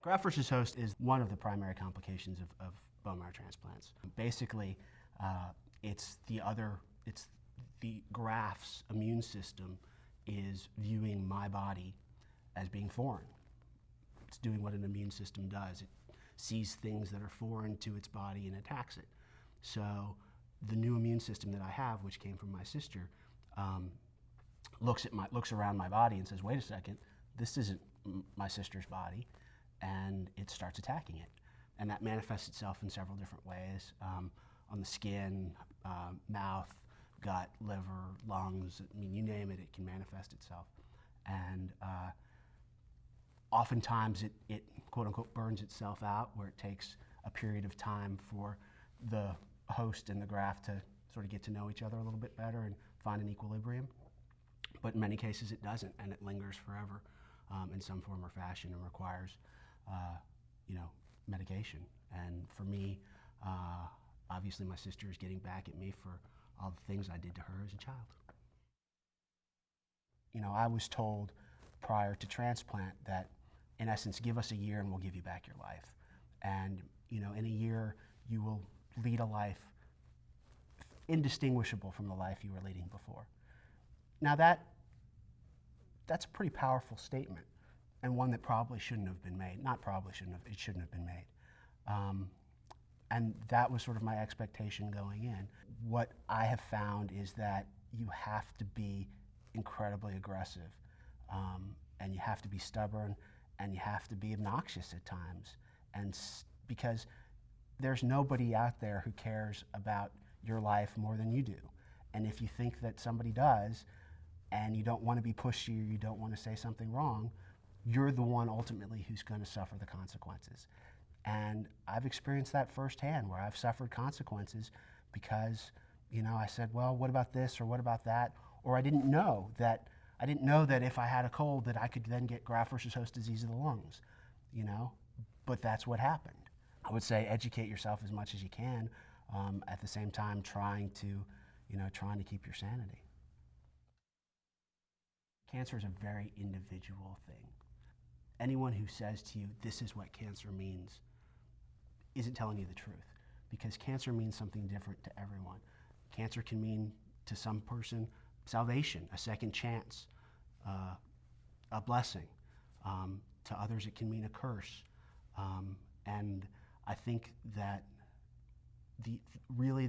Graft versus host is one of the primary complications of bone marrow transplants. Basically, it's the graft's immune system is viewing my body as being foreign. It's doing what an immune system does. It sees things that are foreign to its body and attacks it. So the new immune system that I have, which came from my sister, looks around my body and says, wait a second, this isn't my sister's body, and it starts attacking it. And that manifests itself in several different ways, on the skin, mouth, gut, liver, lungs, I mean, you name it, it can manifest itself. And oftentimes it quote unquote burns itself out, where it takes a period of time for the host and the graft to sort of get to know each other a little bit better and find an equilibrium. But in many cases it doesn't, and it lingers forever in some form or fashion and requires medication. And for me, obviously my sister is getting back at me for all the things I did to her as a child. I was told prior to transplant that, in essence, give us a year and we'll give you back your life. And in a year you will lead a life indistinguishable from the life you were leading before. Now that's a pretty powerful statement, and one that probably shouldn't have been made. Not probably shouldn't have, it shouldn't have been made. And that was sort of my expectation going in. What I have found is that you have to be incredibly aggressive, and you have to be stubborn, and you have to be obnoxious at times, and because there's nobody out there who cares about your life more than you do. And if you think that somebody does, and you don't want to be pushy or you don't want to say something wrong, you're the one ultimately who's going to suffer the consequences. And I've experienced that firsthand, where I've suffered consequences because I said, well, what about this or what about that? Or I didn't know that if I had a cold that I could then get graft versus host disease of the lungs, but that's what happened. I would say educate yourself as much as you can, at the same time trying to keep your sanity. Cancer is a very individual thing. Anyone who says to you, this is what cancer means, isn't telling you the truth, because cancer means something different to everyone. Cancer can mean, to some person, salvation, a second chance, a blessing. To others it can mean a curse. And I think that really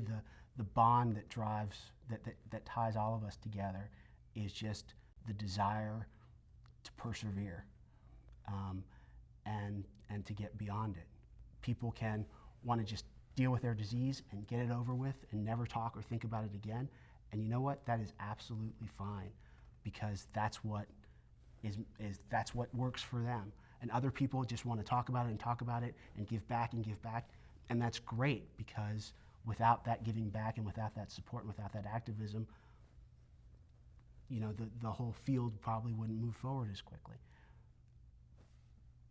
the bond that drives, that ties all of us together is just the desire to persevere, and to get beyond it. People can want to just deal with their disease and get it over with and never talk or think about it again. And you know what? That is absolutely fine, because that's what works for them. And other people just want to talk about it and give back and give back. And that's great, because without that giving back and without that support and without that activism, the whole field probably wouldn't move forward as quickly.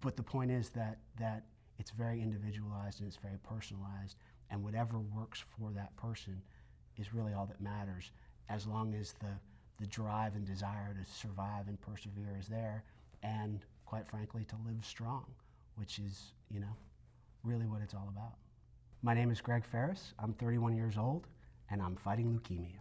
But the point is that it's very individualized and it's very personalized, and whatever works for that person is really all that matters, as long as the drive and desire to survive and persevere is there, and quite frankly to live strong, which is really what it's all about. My name is Greg Ferris. I'm 31 years old, and I'm fighting leukemia.